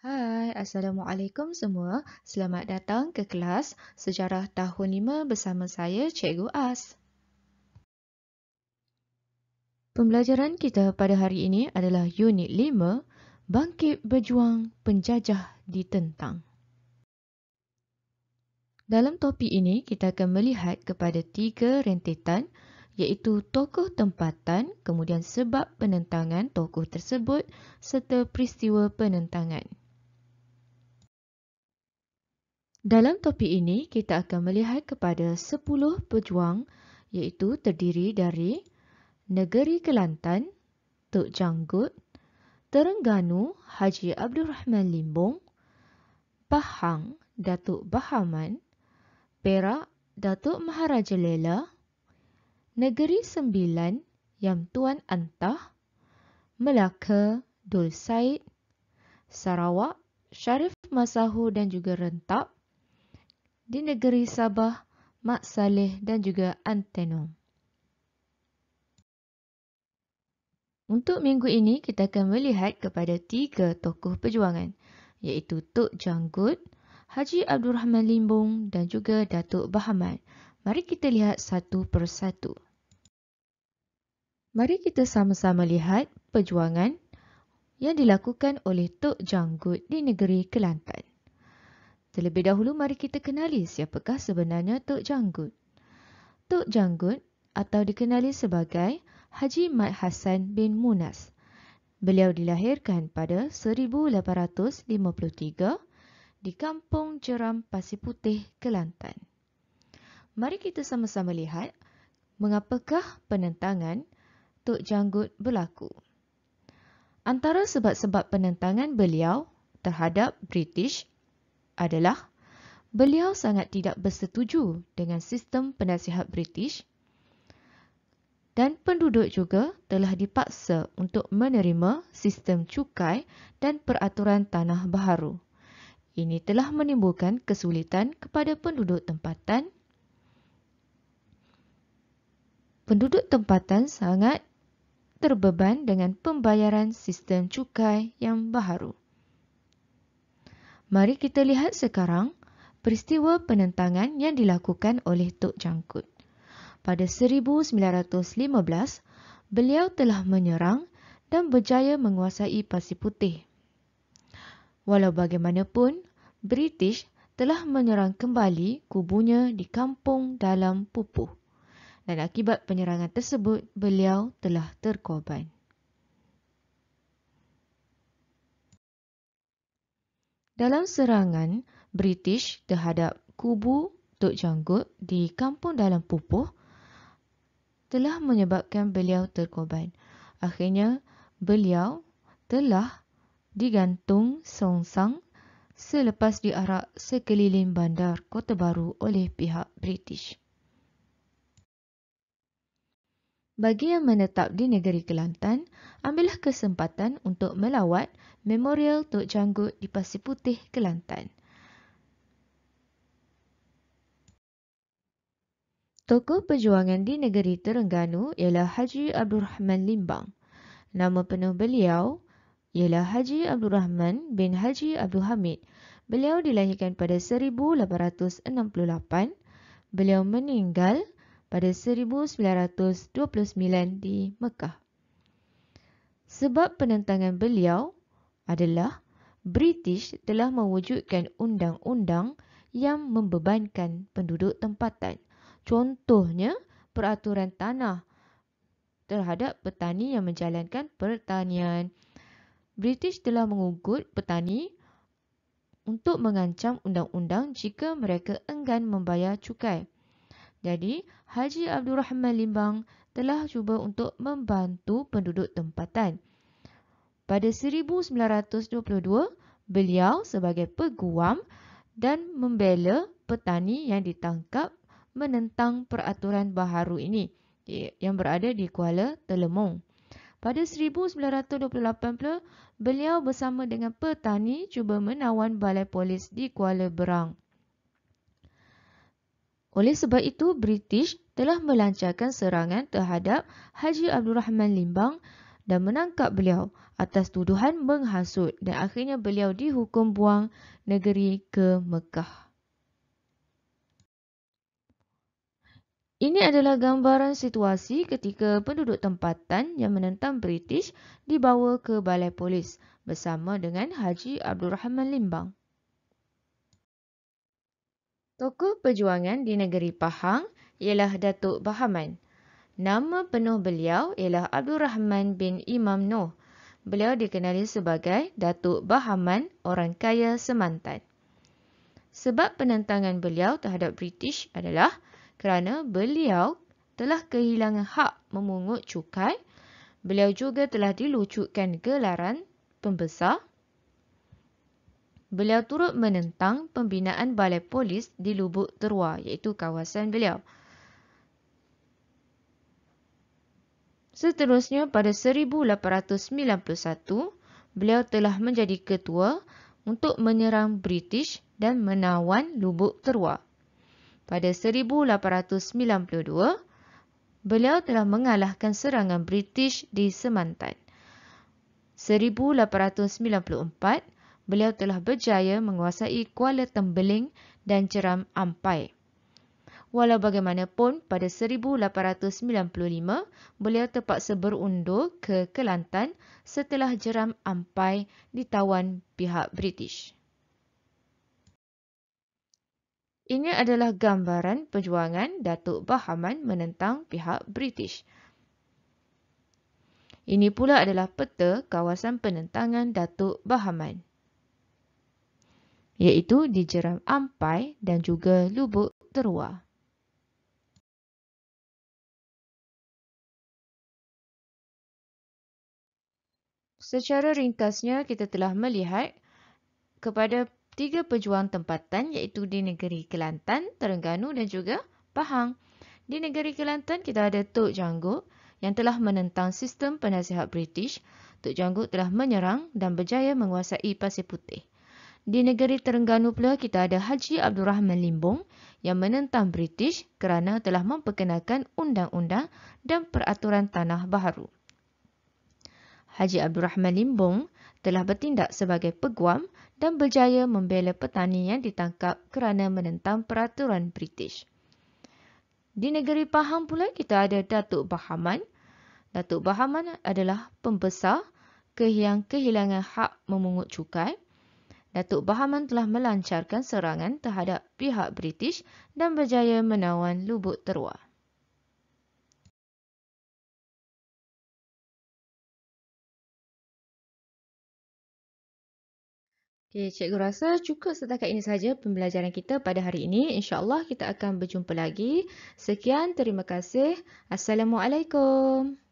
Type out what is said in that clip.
Hai, Assalamualaikum semua. Selamat datang ke kelas Sejarah Tahun 5 bersama saya, Cikgu As. Pembelajaran kita pada hari ini adalah Unit 5, Bangkit Berjuang Penjajah Ditentang. Dalam topik ini, kita akan melihat kepada 3 rentetan iaitu tokoh tempatan, kemudian sebab penentangan tokoh tersebut serta peristiwa penentangan. Dalam topik ini, kita akan melihat kepada 10 pejuang iaitu terdiri dari Negeri Kelantan, Tok Janggut, Terengganu, Haji Abdul Rahman Limbong, Pahang, Datuk Bahaman, Perak, Datuk Maharaja Lela, Negeri Sembilan, Yang Tuan Antah, Melaka, Dul Said, Sarawak, Sharif Masahu dan juga Rentap, di negeri Sabah, Mak Saleh dan juga Antenom. Untuk minggu ini, kita akan melihat kepada 3 tokoh perjuangan, iaitu Tok Janggut, Haji Abdul Rahman Limbong dan juga Datuk Bahaman. Mari kita lihat satu persatu. Mari kita sama-sama lihat perjuangan yang dilakukan oleh Tok Janggut di negeri Kelantan. Terlebih dahulu, mari kita kenali siapakah sebenarnya Tok Janggut. Tok Janggut atau dikenali sebagai Haji Mat Hassan bin Munas. Beliau dilahirkan pada 1853 di Kampung Jeram Pasir Putih, Kelantan. Mari kita sama-sama lihat mengapakah penentangan Tok Janggut berlaku. Antara sebab-sebab penentangan beliau terhadap British adalah beliau sangat tidak bersetuju dengan sistem penasihat British dan penduduk juga telah dipaksa untuk menerima sistem cukai dan peraturan tanah baharu. Ini telah menimbulkan kesulitan kepada penduduk tempatan. Penduduk tempatan sangat terbeban dengan pembayaran sistem cukai yang baharu. Mari kita lihat sekarang peristiwa penentangan yang dilakukan oleh Tok Janggut. Pada 1915, beliau telah menyerang dan berjaya menguasai Pasir Putih. Walau bagaimanapun, British telah menyerang kembali kubunya di Kampung Dalam Pupuh. Dan akibat penyerangan tersebut, beliau telah terkorban. Dalam serangan British terhadap kubu Tok Janggut di Kampung Dalam Pupuh telah menyebabkan beliau terkorban. Akhirnya, beliau telah digantung songsang selepas diarak sekeliling bandar Kota Baru oleh pihak British. Bagi yang menetap di negeri Kelantan, ambillah kesempatan untuk melawat Memorial Tok Janggut di Pasir Putih, Kelantan. Tokoh perjuangan di negeri Terengganu ialah Haji Abdul Rahman Limbang. Nama penuh beliau ialah Haji Abdul Rahman bin Haji Abdul Hamid. Beliau dilahirkan pada 1868. Beliau meninggal pada 1929 di Mekah. Sebab penentangan beliau adalah British telah mewujudkan undang-undang yang membebankan penduduk tempatan. Contohnya, peraturan tanah terhadap petani yang menjalankan pertanian. British telah mengugut petani untuk mengancam undang-undang jika mereka enggan membayar cukai. Jadi, Haji Abdul Rahman Limbang telah cuba untuk membantu penduduk tempatan. Pada 1922, beliau sebagai peguam dan membela petani yang ditangkap menentang peraturan baharu ini yang berada di Kuala Telemong. Pada 1928 pula, beliau bersama dengan petani cuba menawan balai polis di Kuala Berang. Oleh sebab itu, British telah melancarkan serangan terhadap Haji Abdul Rahman Limbang dan menangkap beliau. atas tuduhan menghasut dan akhirnya beliau dihukum buang negeri ke Mekah. Ini adalah gambaran situasi ketika penduduk tempatan yang menentang British dibawa ke balai polis bersama dengan Haji Abdul Rahman Limbang. Tokoh perjuangan di negeri Pahang ialah Datuk Bahaman. Nama penuh beliau ialah Abdul Rahman bin Imam Noh. Beliau dikenali sebagai Datuk Bahaman, orang kaya Semantan. Sebab penentangan beliau terhadap British adalah kerana beliau telah kehilangan hak memungut cukai. Beliau juga telah dilucutkan gelaran pembesar. Beliau turut menentang pembinaan balai polis di Lubuk Terua, iaitu kawasan beliau. Seterusnya, pada 1891, beliau telah menjadi ketua untuk menyerang British dan menawan Lubuk Terua. Pada 1892, beliau telah mengalahkan serangan British di Semantan. 1894, beliau telah berjaya menguasai Kuala Tembeling dan Jeram Ampai. Walau bagaimanapun, pada 1895, beliau terpaksa berundur ke Kelantan setelah Jeram Ampai ditawan pihak British. Ini adalah gambaran perjuangan Datuk Bahaman menentang pihak British. Ini pula adalah peta kawasan penentangan Datuk Bahaman, iaitu di Jeram Ampai dan juga Lubuk Terua. Secara ringkasnya, kita telah melihat kepada 3 pejuang tempatan, iaitu di negeri Kelantan, Terengganu dan juga Pahang. Di negeri Kelantan, kita ada Tok Janggut yang telah menentang sistem penasihat British. Tok Janggut telah menyerang dan berjaya menguasai Pasir Putih. Di negeri Terengganu pula, kita ada Haji Abdul Rahman Limbong yang menentang British kerana telah memperkenalkan undang-undang dan peraturan tanah baharu. Haji Abdul Rahman Limbong telah bertindak sebagai peguam dan berjaya membela petani yang ditangkap kerana menentang peraturan British. Di negeri Pahang pula, kita ada Datuk Bahaman. Datuk Bahaman adalah pembesar yang kehilangan hak memungut cukai. Datuk Bahaman telah melancarkan serangan terhadap pihak British dan berjaya menawan Lubuk Terua. Okay, cikgu rasa cukup setakat ini sahaja pembelajaran kita pada hari ini. InsyaAllah kita akan berjumpa lagi. Sekian, terima kasih. Assalamualaikum.